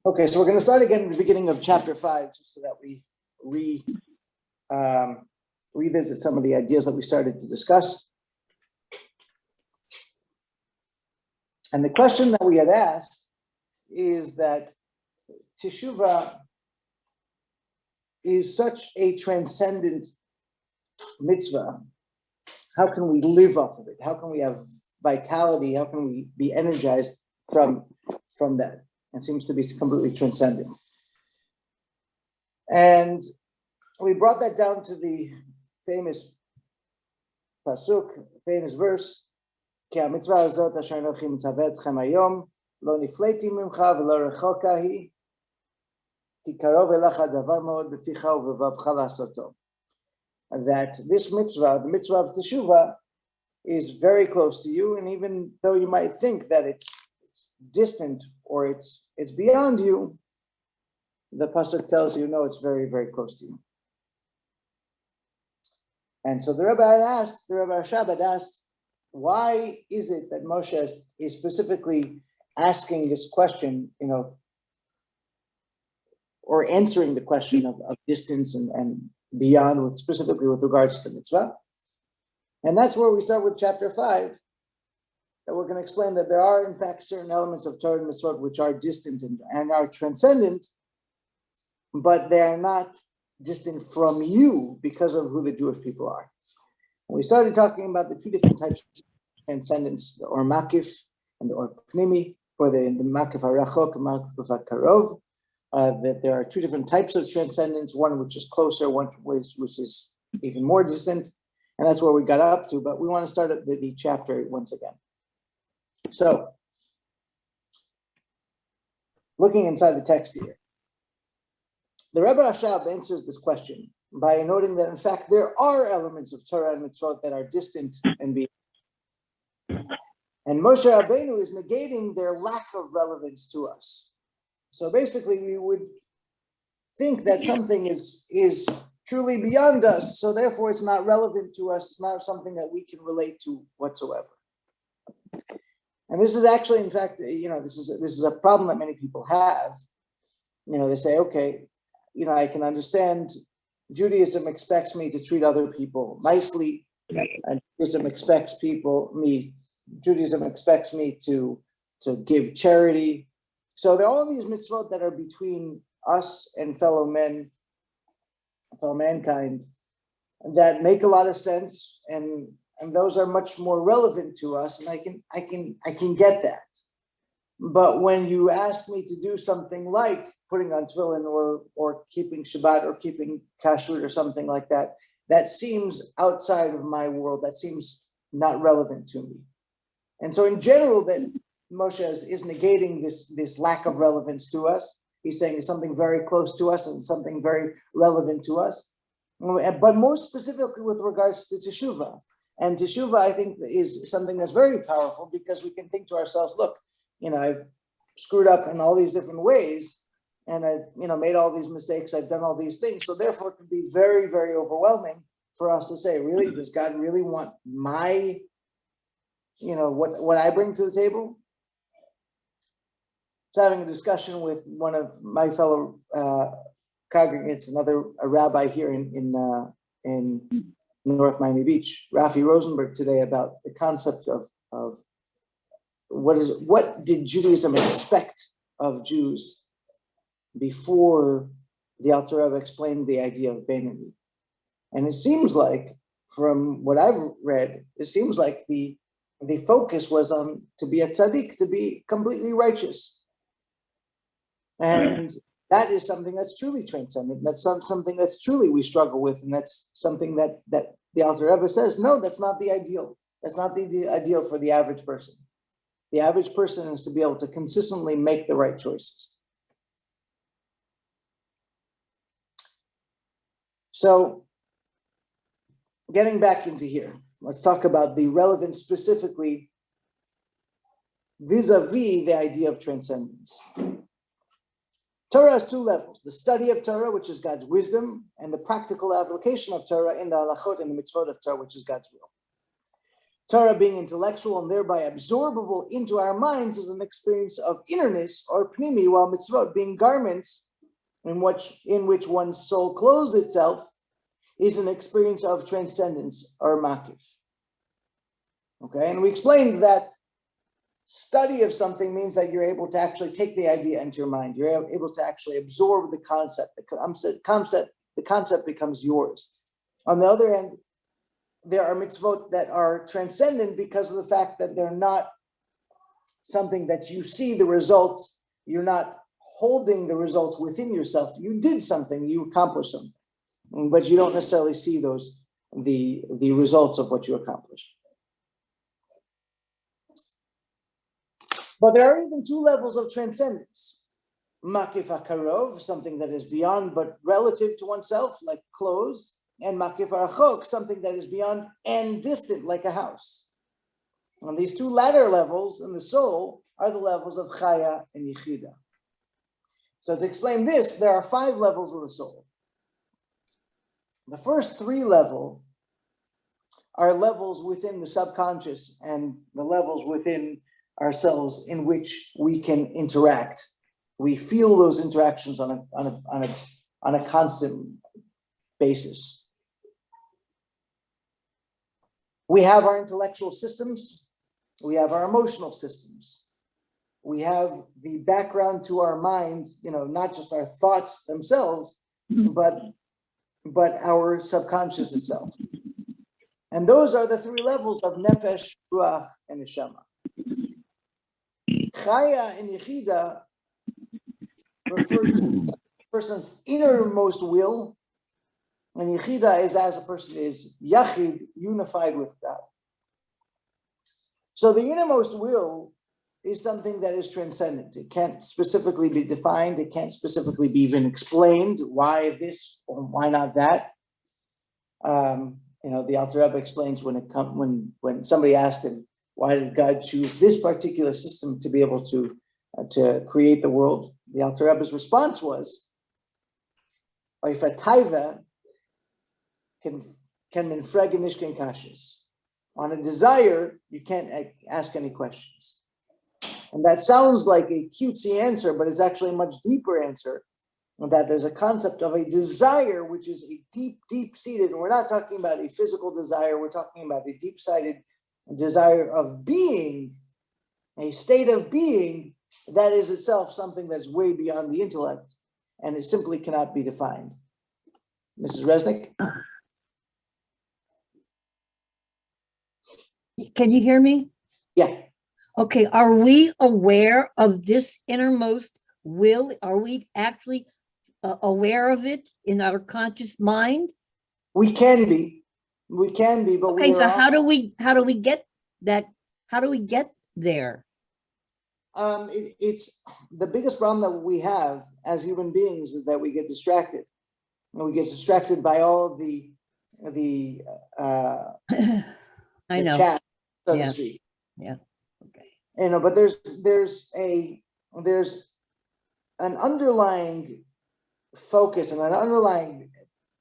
Okay, so we're going to start again at the beginning of chapter 5, just so that we revisit some of the ideas that we started to discuss. And the question that we had asked is that Teshuva is such a transcendent mitzvah. How can we live off of it? How can we have vitality? How can we be energized from that? It seems to be completely transcendent. And we brought that down to the famous pasuk, famous verse, Ki ha-mitzvah hazot asher anochi mitzavet etchem hayom, lo nifleiti mimcha v'lo rechoka hi, ki karov elecha davar ma'od b'ficha u'b'vavcha la'asoto. That this mitzvah, the mitzvah of Teshuva, is very close to you, and even though you might think that it's distant or it's beyond you, the pasuk tells you, no, it's very, very close to you. And so the Rebbe Rashab had asked, why is it that Moshe is specifically asking this question, or answering the question of distance and beyond, specifically with regards to mitzvah? And that's where we start with chapter 5, that we're going to explain that there are, in fact, certain elements of Torah and mitzvot which are distant and are transcendent, but they are not distant from you because of who the Jewish people are. And we started talking about the two different types of transcendence, or makif and or pnimi, or the makif harachok and makif hakarov, that there are two different types of transcendence, one which is closer, one which is even more distant, and that's where we got up to, but we want to start at the chapter once again. So, looking inside the text here, the Rebbe Rashab answers this question by noting that, in fact, there are elements of Torah and mitzvot that are distant and beyond. And Moshe Rabbeinu is negating their lack of relevance to us. So basically, we would think that something is truly beyond us, so therefore it's not relevant to us, it's not something that we can relate to whatsoever. And this is actually, in fact, this is a problem that many people have. They say, okay, I can understand Judaism expects me to treat other people nicely, and Judaism expects me to give charity. So there are all these mitzvot that are between us and fellow mankind, that make a lot of sense, and those are much more relevant to us, and I can get that. But when you ask me to do something like putting on tefillin or keeping Shabbat or keeping kashrut or something like that, that seems outside of my world. That seems not relevant to me. And so in general, that Moshe is negating this lack of relevance to us. He's saying it's something very close to us and something very relevant to us. But more specifically with regards to Teshuva. And Teshuva, I think, is something that's very powerful, because we can think to ourselves, look, I've screwed up in all these different ways, and I've, made all these mistakes, I've done all these things. So therefore, it can be very, very overwhelming for us to say, really, does God really want my, what I bring to the table? I was having a discussion with one of my fellow congregates, a rabbi here in North Miami Beach, Rafi Rosenberg, today, about the concept of what did Judaism expect of Jews before the Alter Rebbe explained the idea of Beinoni. And it seems like, from what I've read, it seems like the focus was on to be a tzaddik, to be completely righteous. And that is something that's truly transcendent. That's something that's truly we struggle with, and that's something that the Alter Rebbe says, no, that's not the ideal. That's not the ideal for the average person. The average person is to be able to consistently make the right choices. So, getting back into here, let's talk about the relevance specifically vis-a-vis the idea of transcendence. Torah has two levels: the study of Torah, which is God's wisdom, and the practical application of Torah in the halachot and the mitzvot of Torah, which is God's will. Torah being intellectual and thereby absorbable into our minds is an experience of innerness or pnimi, while mitzvot, being garments in which one's soul clothes itself, is an experience of transcendence or makif. Okay, and we explained that study of something means that you're able to actually take the idea into your mind. You're able to actually absorb the concept. The concept becomes yours. On the other hand, there are mitzvot that are transcendent because of the fact that they're not something that you see the results. You're not holding the results within yourself. You did something, you accomplished something, but you don't necessarily see the results of what you accomplished. But there are even two levels of transcendence. Makif akarov, something that is beyond but relative to oneself, like clothes, and makif arachok, something that is beyond and distant, like a house. And these two latter levels in the soul are the levels of chaya and yichida. So to explain this, there are 5 levels of the soul. The first 3 levels are levels within the subconscious and the levels within ourselves in which we can interact. We feel those interactions on a constant basis. We have our intellectual systems. We have our emotional systems. We have the background to our mind, not just our thoughts themselves, but our subconscious itself. And those are the 3 levels of nefesh, ruach, and neshama. Chaya and yichida refer to a person's innermost will, and yichida is as a person is yachid, unified with God. So the innermost will is something that is transcendent. It can't specifically be defined. It can't specifically be even explained. Why this or why not that? The Alter Rebbe explains when somebody asked him, why did God choose this particular system to be able to create the world? The Alter Rebbe's response was, if a taiva can minfregen nishken kashis. On a desire, you can't ask any questions. And that sounds like a cutesy answer, but it's actually a much deeper answer, that there's a concept of a desire, which is a deep-seated, and we're not talking about a physical desire, we're talking about a deep-seated desire of being, a state of being that is itself something that's way beyond the intellect, and it simply cannot be defined. Mrs. Resnick? Can you hear me? Yeah. Okay, are we aware of this innermost will? Are we actually aware of it in our conscious mind? We can be, but okay. So how do we get that? How do we get there? It's the biggest problem that we have as human beings is that we get distracted, and we get distracted by all of the I know, chat, so to speak. Yeah. Okay. But there's an underlying focus and an underlying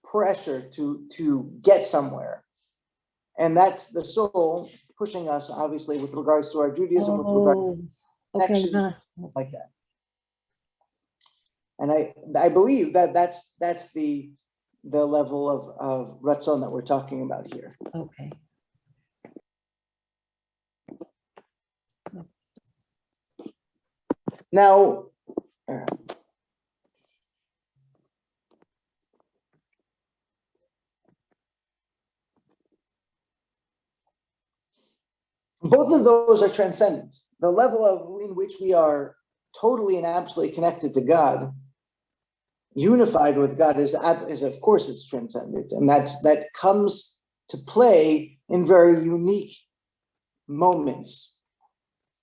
pressure to get somewhere, and that's the soul pushing us, obviously, with regards to our Judaism, with regards to actions like that. And I believe that's the level of ratzon that we're talking about here. Okay. Now, both of those are transcendent. The level in which we are totally and absolutely connected to God, unified with God, is of course it's transcendent, and that comes to play in very unique moments.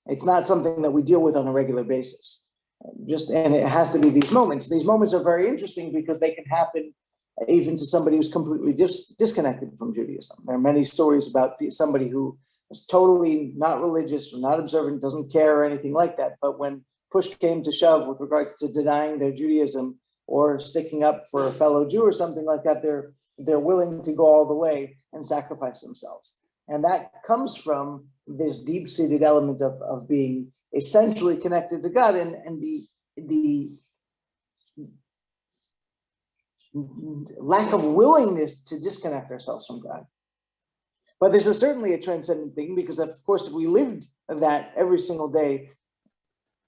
It's not something that we deal with on a regular basis. And it has to be these moments. These moments are very interesting because they can happen even to somebody who's completely disconnected from Judaism. There are many stories about somebody who is totally not religious or not observant, doesn't care or anything like that. But when push came to shove with regards to denying their Judaism or sticking up for a fellow Jew or something like that, they're willing to go all the way and sacrifice themselves. And that comes from this deep-seated element of being essentially connected to God, and the lack of willingness to disconnect ourselves from God. But this is certainly a transcendent thing, because of course, if we lived that every single day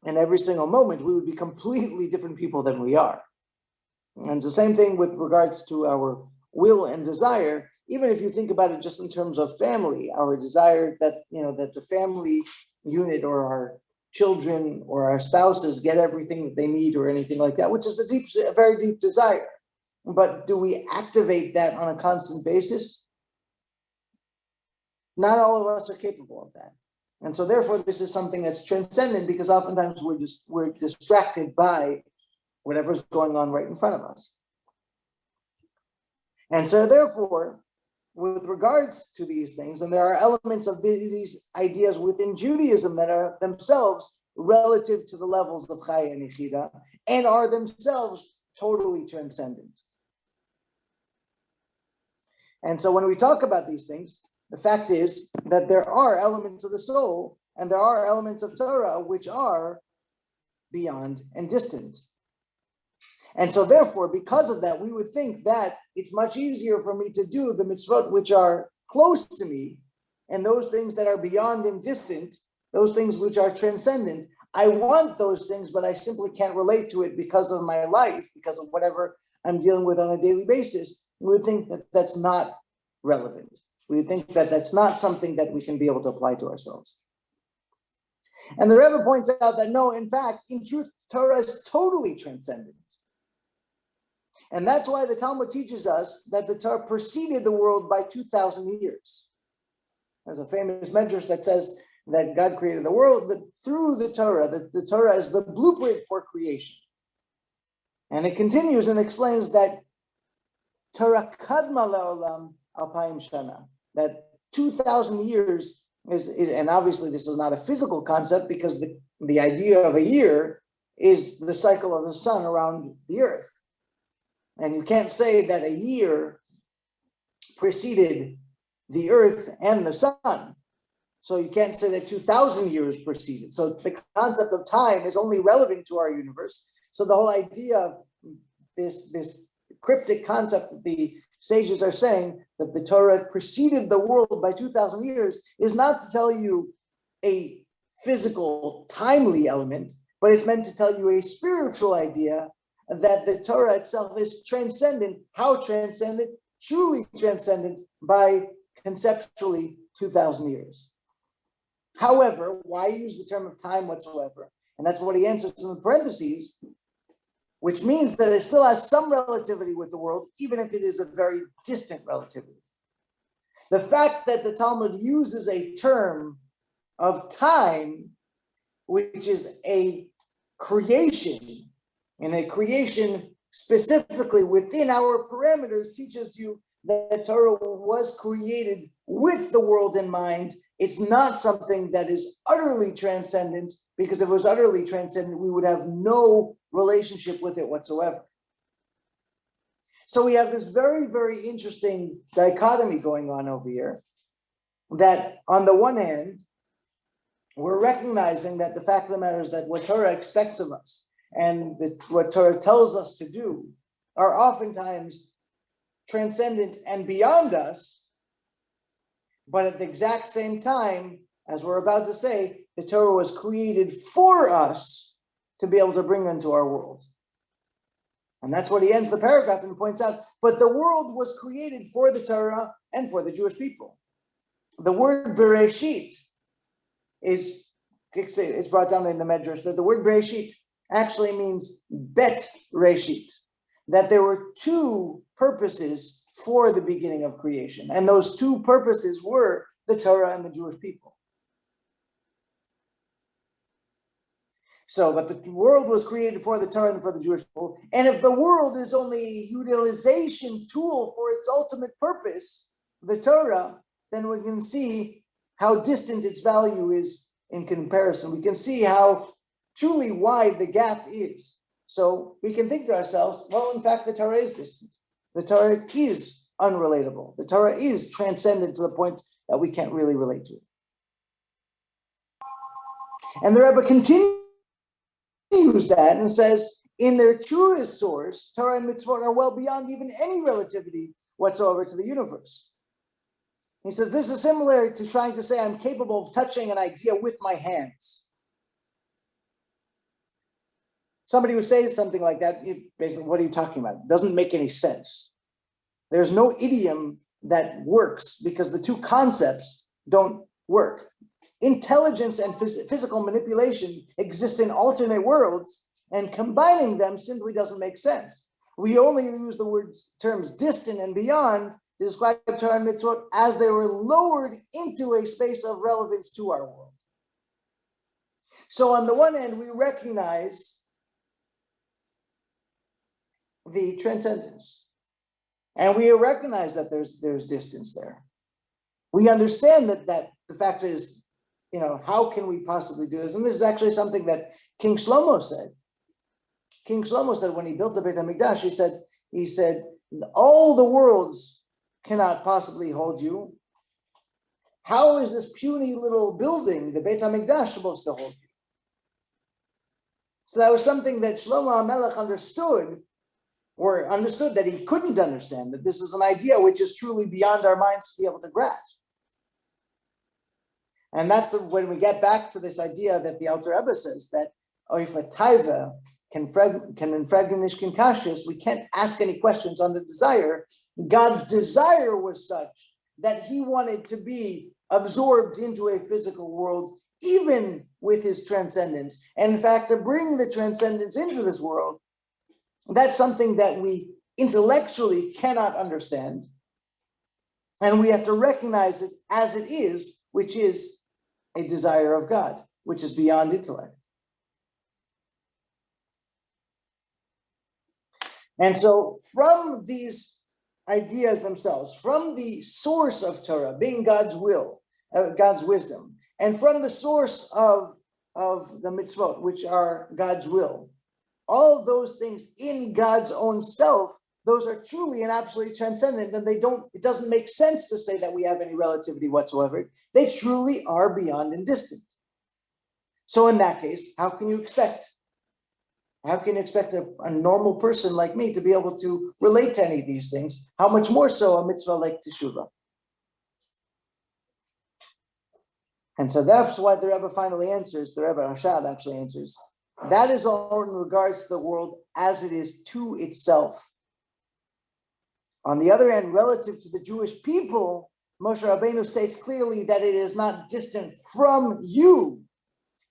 and every single moment, we would be completely different people than we are. And it's the same thing with regards to our will and desire. Even if you think about it just in terms of family, our desire that, that the family unit or our children or our spouses get everything that they need or anything like that, which is a very deep desire. But do we activate that on a constant basis? Not all of us are capable of that. And so therefore, this is something that's transcendent, because oftentimes we're distracted by whatever's going on right in front of us. And so therefore, with regards to these things, and there are elements of these ideas within Judaism that are themselves relative to the levels of Chaya and Yechida, and are themselves totally transcendent. And so when we talk about these things, the fact is that there are elements of the soul and there are elements of Torah which are beyond and distant. And so therefore, because of that, we would think that it's much easier for me to do the mitzvot which are close to me, and those things that are beyond and distant, those things which are transcendent. I want those things, but I simply can't relate to it because of my life, because of whatever I'm dealing with on a daily basis. We would think that that's not relevant. We would think that that's not something that we can be able to apply to ourselves. And the Rebbe points out that no, in fact, in truth, Torah is totally transcendent. And that's why the Talmud teaches us that the Torah preceded the world by 2,000 years. There's a famous medrash that says that God created the world through the Torah, that the Torah is the blueprint for creation. And it continues and explains that Torah kadma le'olam alpayim shana, that 2,000 years is, and obviously this is not a physical concept, because the idea of a year is the cycle of the sun around the earth. And you can't say that a year preceded the earth and the sun. So you can't say that 2,000 years preceded. So the concept of time is only relevant to our universe. So the whole idea of this cryptic concept that the sages are saying, that the Torah preceded the world by 2,000 years, is not to tell you a physical, timely element, but it's meant to tell you a spiritual idea that the Torah itself is transcendent. How transcendent? Truly transcendent by conceptually 2,000 years. However, why use the term of time whatsoever? And that's what he answers in the parentheses, which means that it still has some relativity with the world, even if it is a very distant relativity. The fact that the Talmud uses a term of time, which is a creation, and a creation specifically within our parameters, teaches you that Torah was created with the world in mind. It's not something that is utterly transcendent, because if it was utterly transcendent, we would have no relationship with it whatsoever. So we have this very, very interesting dichotomy going on over here, that on the one hand, we're recognizing that the fact of the matter is that what Torah expects of us and what Torah tells us to do are oftentimes transcendent and beyond us. But at the exact same time, as we're about to say, the Torah was created for us to be able to bring into our world. And that's what he ends the paragraph and points out. But the world was created for the Torah and for the Jewish people. The word Bereshit it's brought down in the Medrash that the word Bereshit actually means Bet Reshit, that there were two purposes for the beginning of creation. And those two purposes were the Torah and the Jewish people. So, but the world was created for the Torah and for the Jewish people. And if the world is only a utilization tool for its ultimate purpose, the Torah, then we can see how distant its value is in comparison. We can see how truly wide the gap is. So we can think to ourselves, well, in fact, the Torah is distant. The Torah is unrelatable. The Torah is transcendent to the point that we can't really relate to. And the Rebbe continues that and says, in their truest source, Torah and mitzvot are well beyond even any relativity whatsoever to the universe. He says, this is similar to trying to say I'm capable of touching an idea with my hands. Somebody who says something like that, basically, what are you talking about? It doesn't make any sense. There's no idiom that works because the two concepts don't work. Intelligence and physical manipulation exist in alternate worlds, and combining them simply doesn't make sense. We only use the terms distant and beyond to describe Torah and mitzvot as they were lowered into a space of relevance to our world. So on the one hand, we recognize the transcendence, and we recognize that there's distance there. We understand that the fact is, how can we possibly do this? And this is actually something that King Shlomo said. King Shlomo said when he built the Beit HaMikdash, he said, all the worlds cannot possibly hold you. How is this puny little building, the Beit HaMikdash, supposed to hold you? So that was something that Shlomo HaMelech understood that he couldn't understand, that this is an idea which is truly beyond our minds to be able to grasp. And that's when we get back to this idea that the Alter Rebbe says that if a taiva can infragnish kinkashis, we can't ask any questions on the desire. God's desire was such that he wanted to be absorbed into a physical world, even with his transcendence. And in fact, to bring the transcendence into this world, that's something that we intellectually cannot understand. And we have to recognize it as it is, which is a desire of God, which is beyond intellect. And so from these ideas themselves, from the source of Torah being God's will, God's wisdom, and from the source of the mitzvot, which are God's will, all those things in God's own self, those are truly and absolutely transcendent, and it doesn't make sense to say that we have any relativity whatsoever. They truly are beyond and distant. So in that case, how can you expect a normal person like me to be able to relate to any of these things? How much more so a mitzvah like Teshuva? And so that's why the Rebbe finally answers, the Rebbe Hashab actually answers, that is all in regards to the world as it is to itself. On the other hand, relative to the Jewish people, Moshe Rabbeinu states clearly that it is not distant from you.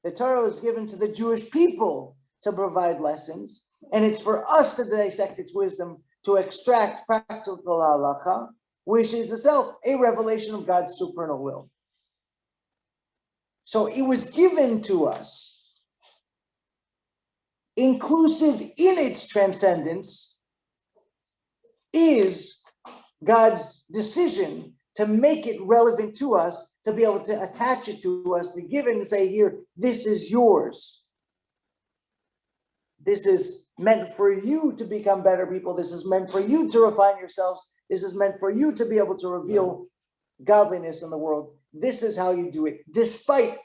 The Torah is given to the Jewish people to provide lessons, and it's for us to dissect its wisdom, to extract practical halacha, which is itself a revelation of God's supernal will. So it was given to us, inclusive in its transcendence, is God's decision to make it relevant to us, to be able to attach it to us, to give it and say, here, this is yours. This is meant for you to become better people. This is meant for you to refine yourselves. This is meant for you to be able to reveal godliness in the world. This is how you do it, despite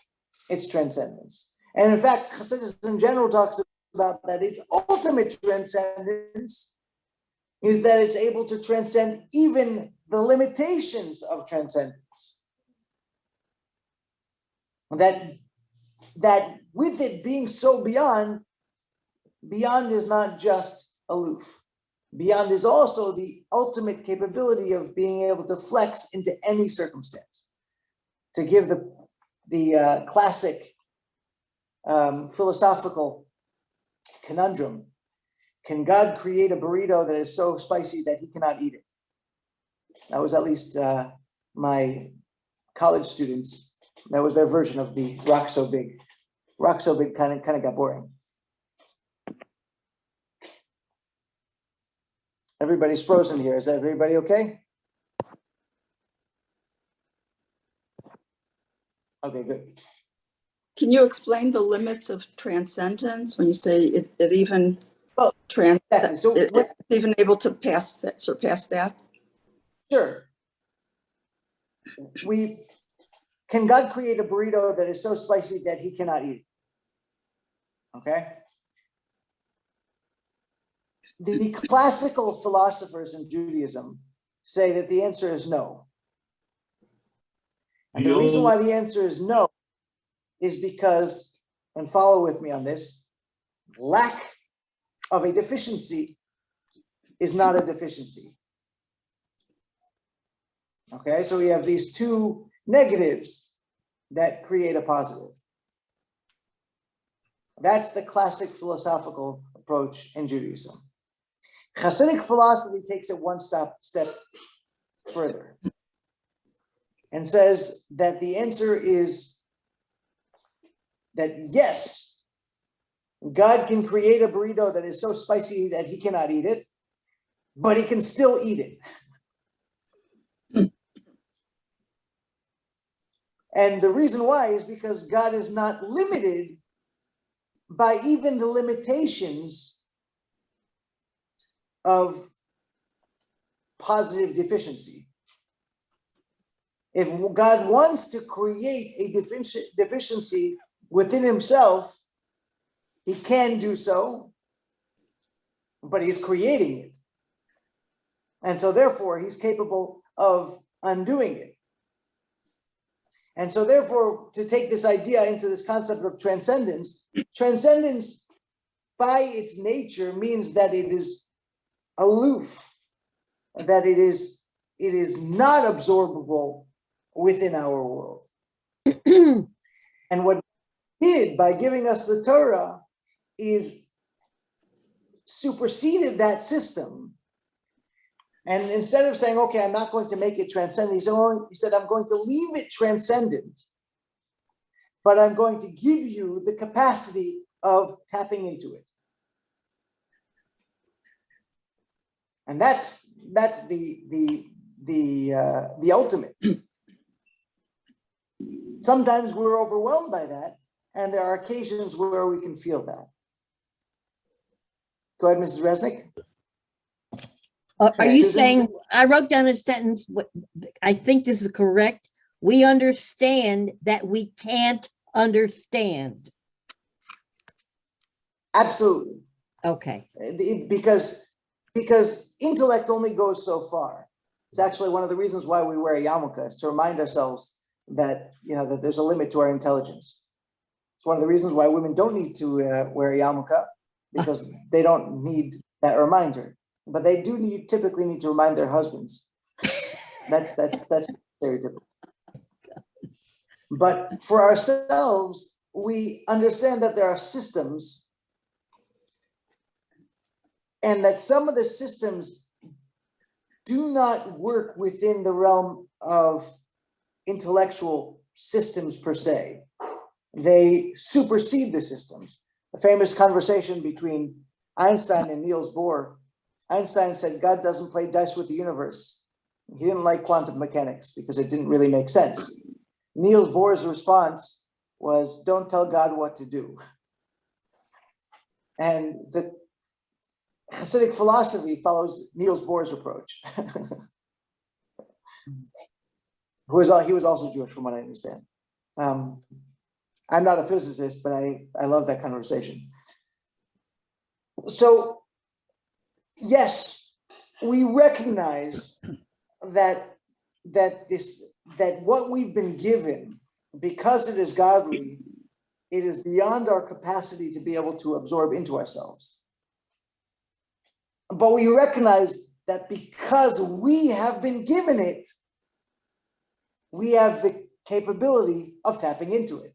its transcendence. And in fact, Chassidus in general talks about that its ultimate transcendence is that it's able to transcend even the limitations of transcendence. That with it being so beyond is not just aloof. Beyond is also the ultimate capability of being able to flex into any circumstance. To give the classic philosophical conundrum, can God create a burrito that is so spicy that he cannot eat it? That was at least my college students. That was their version of the rock so big. Rock so big kind of got boring. Everybody's frozen here. Is everybody okay? Okay, good. Can you explain the limits of transcendence when you say it even Exactly. So it's even able to surpass that? Sure. can God create a burrito that is so spicy that he cannot eat it? Okay. The classical philosophers in Judaism say that the answer is no. And the reason why the answer is no is because, and follow with me on this, lack of a deficiency is not a deficiency. Okay, so we have these two negatives that create a positive. That's the classic philosophical approach in Judaism. Chassidic philosophy takes it one step further and says that the answer is that yes, God can create a burrito that is so spicy that he cannot eat it, but he can still eat it. And the reason why is because God is not limited by even the limitations of positive deficiency. If God wants to create a deficiency within himself, he can do so, but he's creating it. And so therefore, he's capable of undoing it. And so therefore, to take this idea into this concept of transcendence, transcendence by its nature means that it is aloof, that it is not absorbable within our world. And what he did by giving us the Torah is superseded that system. And instead of saying, okay, I'm not going to make it transcendent, he said, I'm going to leave it transcendent, but I'm going to give you the capacity of tapping into it. And that's the ultimate. Sometimes we're overwhelmed by that, and there are occasions where we can feel that. Go ahead, Mrs. Resnick. Are you Susan? saying, I wrote down a sentence, I think this is correct. We understand that we can't understand. Absolutely. Okay. Because intellect only goes so far. It's actually one of the reasons why we wear a yarmulke, is to remind ourselves that, that there's a limit to our intelligence. It's one of the reasons why women don't need to wear a yarmulke, because they don't need that reminder. But they do typically need to remind their husbands. That's stereotypical. But for ourselves, we understand that there are systems, and that some of the systems do not work within the realm of intellectual systems per se. They supersede the systems. A famous conversation between Einstein and Niels Bohr. Einstein said, God doesn't play dice with the universe. He didn't like quantum mechanics because it didn't really make sense. Niels Bohr's response was, don't tell God what to do. And the Chassidic philosophy follows Niels Bohr's approach. He was also Jewish, from what I understand. I'm not a physicist, but I love that conversation. So, yes, we recognize that what we've been given, because it is godly, it is beyond our capacity to be able to absorb into ourselves. But we recognize that because we have been given it, we have the capability of tapping into it,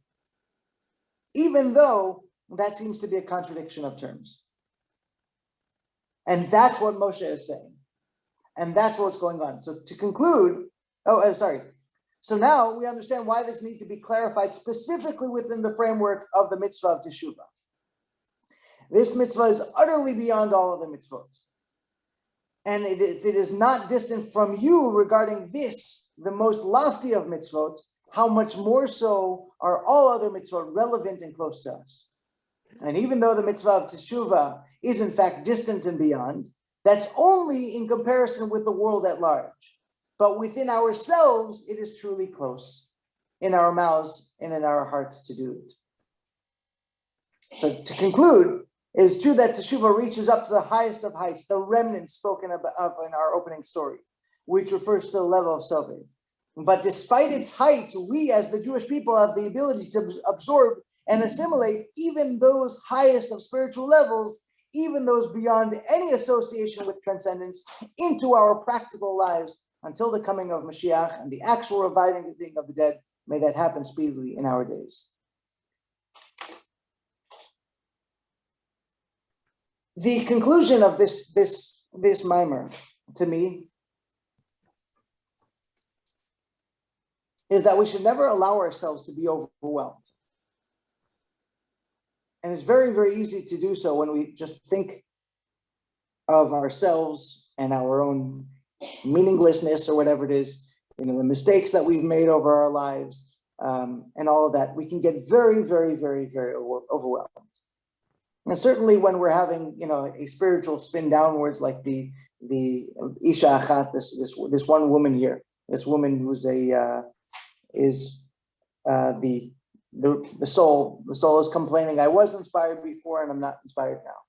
even though that seems to be a contradiction of terms. And that's what Moshe is saying. And that's what's going on. So to conclude, So now we understand why this needs to be clarified specifically within the framework of the Mitzvah of Teshuva. This mitzvah is utterly beyond all of the mitzvot. And if it is not distant from you regarding this, the most lofty of mitzvot, how much more so are all other mitzvot relevant and close to us? And even though the Mitzvah of Teshuva is in fact distant and beyond, that's only in comparison with the world at large. but within ourselves, it is truly close, in our mouths and in our hearts to do it. So to conclude, it is true that Teshuva reaches up to the highest of heights, the remnant spoken of in our opening story, which refers to the level of Sovev. But despite its heights, we as the Jewish people have the ability to absorb and assimilate even those highest of spiritual levels, even those beyond any association with transcendence, into our practical lives until the coming of Mashiach and the actual reviving of the dead. May that happen speedily in our days. The conclusion of this mimer, to me, is that we should never allow ourselves to be overwhelmed. And it's very, very easy to do so when we just think of ourselves and our own meaninglessness or whatever it is, the mistakes that we've made over our lives, and all of that. We can get very, very, very, very overwhelmed. And certainly when we're having, a spiritual spin downwards, like the Isha Achat, this one woman here, this woman who's the soul is complaining, I was inspired before and I'm not inspired now.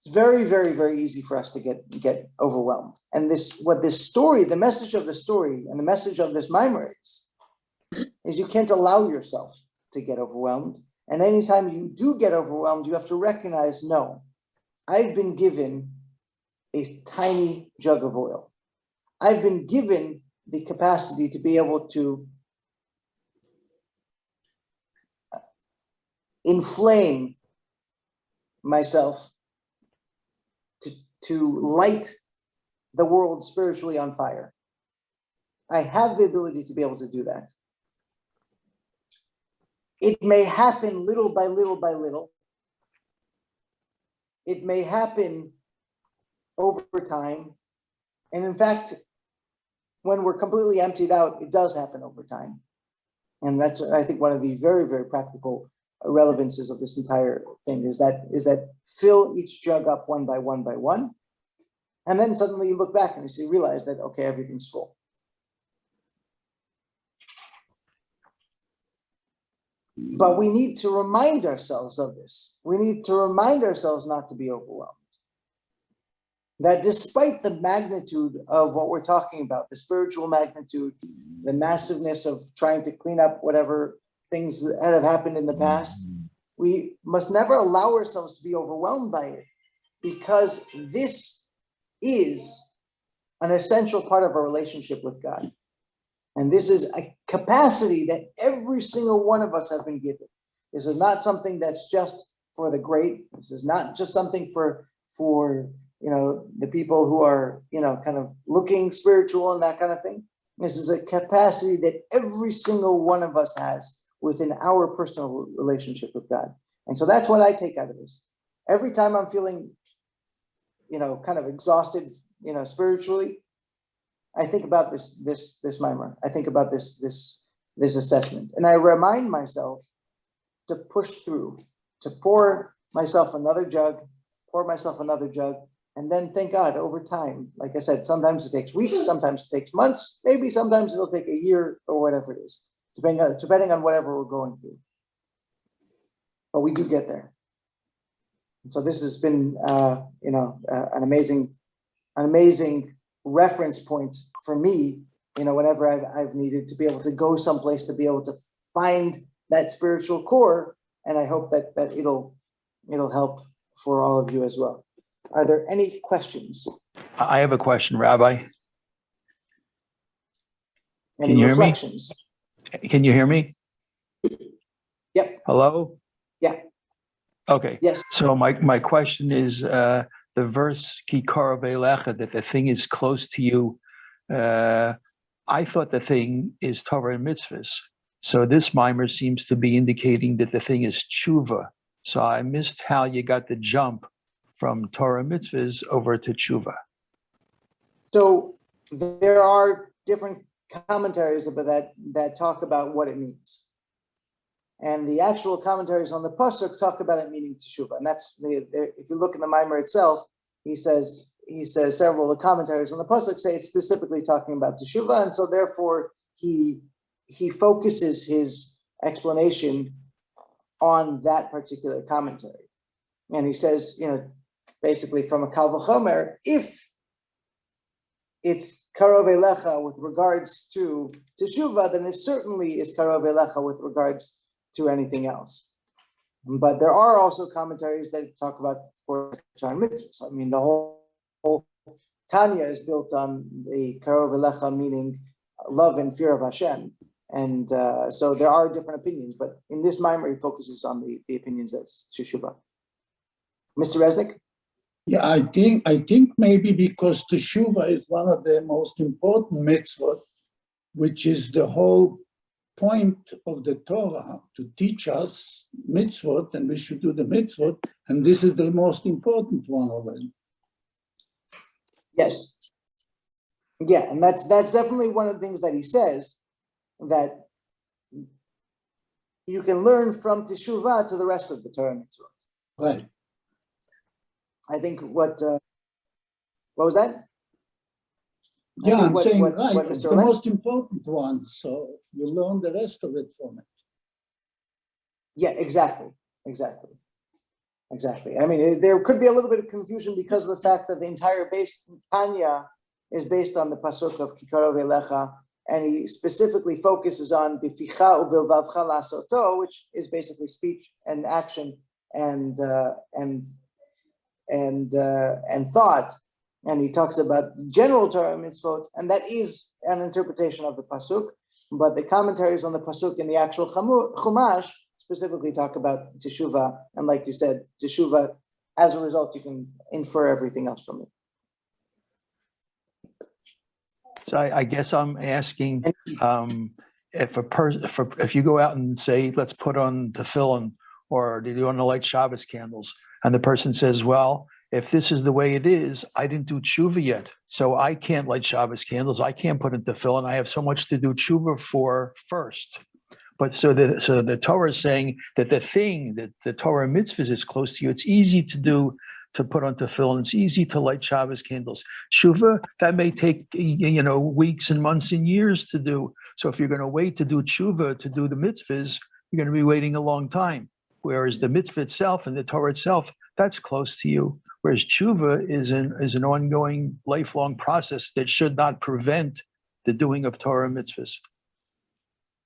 It's very, very, very easy for us to get overwhelmed. And what this story, the message of the story and the message of this mimer is you can't allow yourself to get overwhelmed. And anytime you do get overwhelmed, you have to recognize, no, I've been given a tiny jug of oil. I've been given the capacity to be able to inflame myself, to light the world spiritually on fire. I have the ability to be able to do that. It may happen little by little by little. It may happen over time. And in fact, when we're completely emptied out, it does happen over time. And that's, I think, one of the very, very practical relevances of this entire thing is that fill each jug up one by one by one. And then suddenly you look back and you realize that, okay, everything's full. But we need to remind ourselves of this. We need to remind ourselves not to be overwhelmed. That despite the magnitude of what we're talking about, the spiritual magnitude, the massiveness of trying to clean up whatever things that have happened in the past, we must never allow ourselves to be overwhelmed by it, because this is an essential part of our relationship with God. And this is a capacity that every single one of us have been given. This is not something that's just for the great. This is not just something for the people who are, kind of looking spiritual and that kind of thing. This is a capacity that every single one of us has within our personal relationship with God. And so that's what I take out of this. Every time I'm feeling, kind of exhausted, spiritually, I think about this mimer. I think about this assessment, and I remind myself to push through, to pour myself another jug, and then thank God over time. Like I said, sometimes it takes weeks, sometimes it takes months, maybe sometimes it'll take a year or whatever it is, depending on whatever we're going through. But we do get there. And so this has been, an amazing reference point for me, whenever I've needed to be able to go someplace, to be able to find that spiritual core. And I hope that it'll help for all of you as well. Are there any questions? I have a question, Rabbi. Any reflections? Can you hear me? Yep. Hello? Yeah. Okay. Yes. So my question is the verse Ki karav elecha, that the thing is close to you. I thought the thing is Torah and mitzvahs. So this mimer seems to be indicating that the thing is tshuva. So I missed how you got the jump from Torah and mitzvahs over to tshuva. So there are different commentaries about that talk about what it means. And the actual commentaries on the pasuk talk about it meaning teshuva. And that's if you look in the mimer itself, he says he says several of the commentaries on the pasuk say it's specifically talking about teshuva, and so therefore he focuses his explanation on that particular commentary, and he says, basically from a Kal V'chomer, if it's karov elecha with regards to teshuva, then it certainly is karov elecha with regards to anything else. But there are also commentaries that talk about for mitzvahs. I mean, the whole Tanya is built on the karov elecha, meaning love and fear of Hashem. And so there are different opinions, but in this mimer, he focuses on the opinions that's teshuva. Mr. Resnick? Yeah, I think maybe because teshuva is one of the most important mitzvot, which is the whole point of the Torah, to teach us mitzvot, and we should do the mitzvot, and this is the most important one of them. Yes. Yeah, and that's definitely one of the things that he says, that you can learn from teshuva to the rest of the Torah mitzvot. Right. I think what was that? Yeah, I'm saying right. What It's Mr. the Len- most important one, so you learn the rest of it from it. Yeah, exactly. I mean, there could be a little bit of confusion because of the fact that the entire base Tanya is based on the pasuk of Kikarov Elecha, and he specifically focuses on Bificha ubilvavcha lasoto, which is basically speech and action and thought. And he talks about general Torah mitzvot, and that is an interpretation of the pasuk. But the commentaries on the pasuk in the actual Chumash specifically talk about teshuva, and like you said, teshuva. As a result, you can infer everything else from it. So I guess I'm asking if you go out and say, let's put on tefillin, or do you want to light Shabbos candles, and the person says, well, if this is the way it is, I didn't do tshuva yet, so I can't light Shabbos candles. I can't put in tefillin. I have so much to do tshuva for first. But so the Torah is saying that the thing that the Torah mitzvahs is close to you. It's easy to do, to put on tefillin. It's easy to light Shabbos candles. Tshuva, that may take weeks and months and years to do. So if you're going to wait to do tshuva, to do the mitzvahs, you're going to be waiting a long time. Whereas the mitzvah itself and the Torah itself, that's close to you. Whereas tshuva is an ongoing, lifelong process that should not prevent the doing of Torah mitzvahs.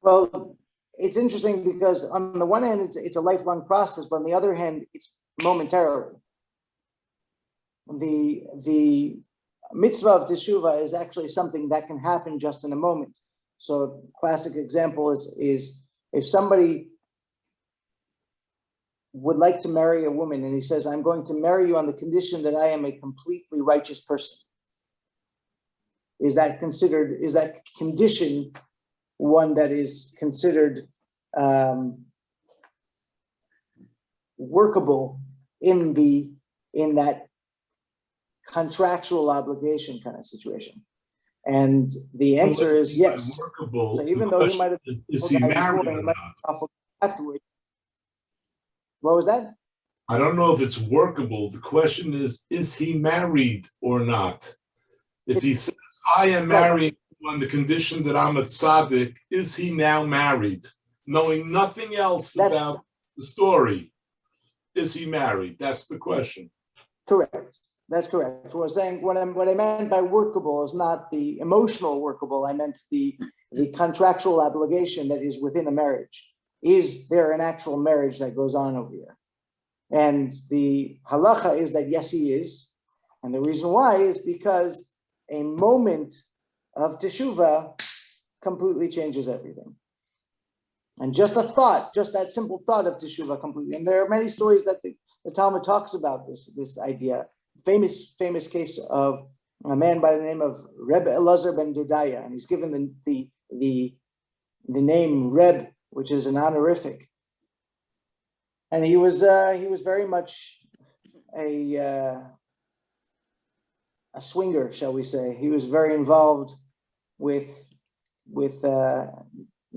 Well, it's interesting because on the one hand, it's a lifelong process, but on the other hand, it's momentarily. The mitzvah of teshuva is actually something that can happen just in a moment. So a classic example is if somebody would like to marry a woman and he says, I'm going to marry you on the condition that I am a completely righteous person. Is that condition one that is considered workable in that contractual obligation kind of situation? And the answer is yes. Workable. So even though he might have is he married or not? Afterwards. What was that? I don't know if it's workable. The question is he married or not? If he says, I am married on the condition that I'm a tzaddik, is he now married? Knowing nothing else about the story, is he married? That's the question. Correct. That's correct. We're saying what I meant by workable is not the emotional workable. I meant the contractual obligation that is within a marriage. Is there an actual marriage that goes on over here? And the halacha is that yes, he is. And the reason why is because a moment of teshuva completely changes everything. And just a thought, just that simple thought of teshuva completely. And there are many stories that the Talmud talks about this idea. Famous case of a man by the name of Reb Elazar ben Dodaya, and he's given the name Reb, which is an honorific. And he was very much a swinger, shall we say. He was very involved with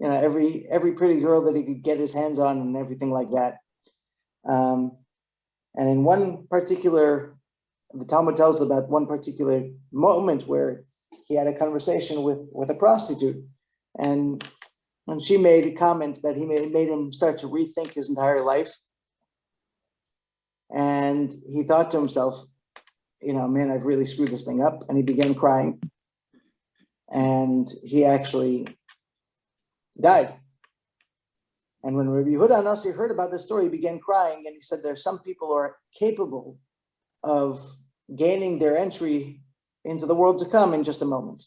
every pretty girl that he could get his hands on and everything like that. And in one particular the Talmud tells about one particular moment where he had a conversation with a prostitute, and she made a comment that made him start to rethink his entire life. And he thought to himself, man, I've really screwed this thing up. And he began crying. And he actually died. And when Rabbi Yehuda Anasi heard about this story, he began crying. And he said, there's some people who are capable of gaining their entry into the world to come in just a moment.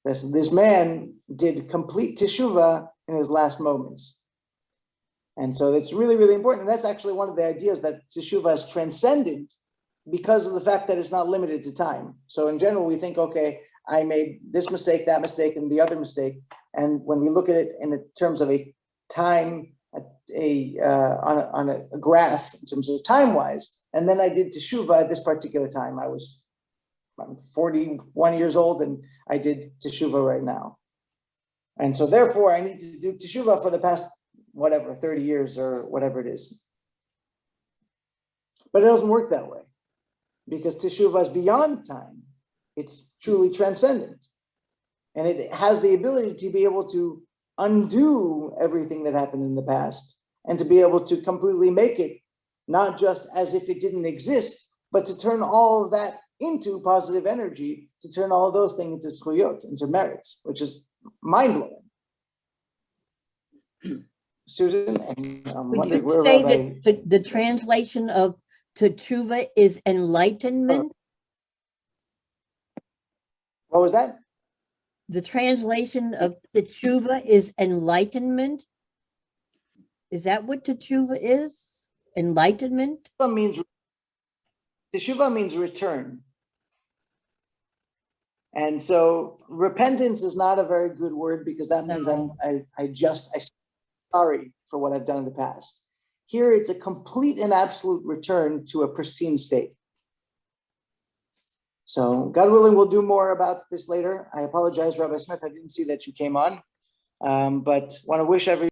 This man did complete teshuva in his last moments. And so it's really, really important. And that's actually one of the ideas, that teshuva is transcendent because of the fact that it's not limited to time. So in general, we think, okay, I made this mistake, that mistake, and the other mistake. And when we look at it in terms of a time, on a graph in terms of time-wise, and then I did teshuva at this particular time. I'm 41 years old and I did teshuva right now. And so therefore I need to do teshuva for the past, 30 years or whatever it is. But it doesn't work that way, because teshuva is beyond time. It's truly transcendent. And it has the ability to be able to undo everything that happened in the past and to be able to completely make it not just as if it didn't exist, but to turn all of that into positive energy, to turn all of those things into zchuyot, into merits, which is mind-blowing. Susan, I'm Would wondering you where say Rabbi... that the translation of teshuva is enlightenment? What was that? The translation of teshuva is enlightenment? Is that what teshuva is? Enlightenment? Teshuva means return. And so repentance is not a very good word, because that means No. I'm sorry for what I've done in the past. Here it's a complete and absolute return to a pristine state. So God willing, we'll do more about this later. I apologize, Rabbi Smith, I didn't see that you came on, but want to wish everyone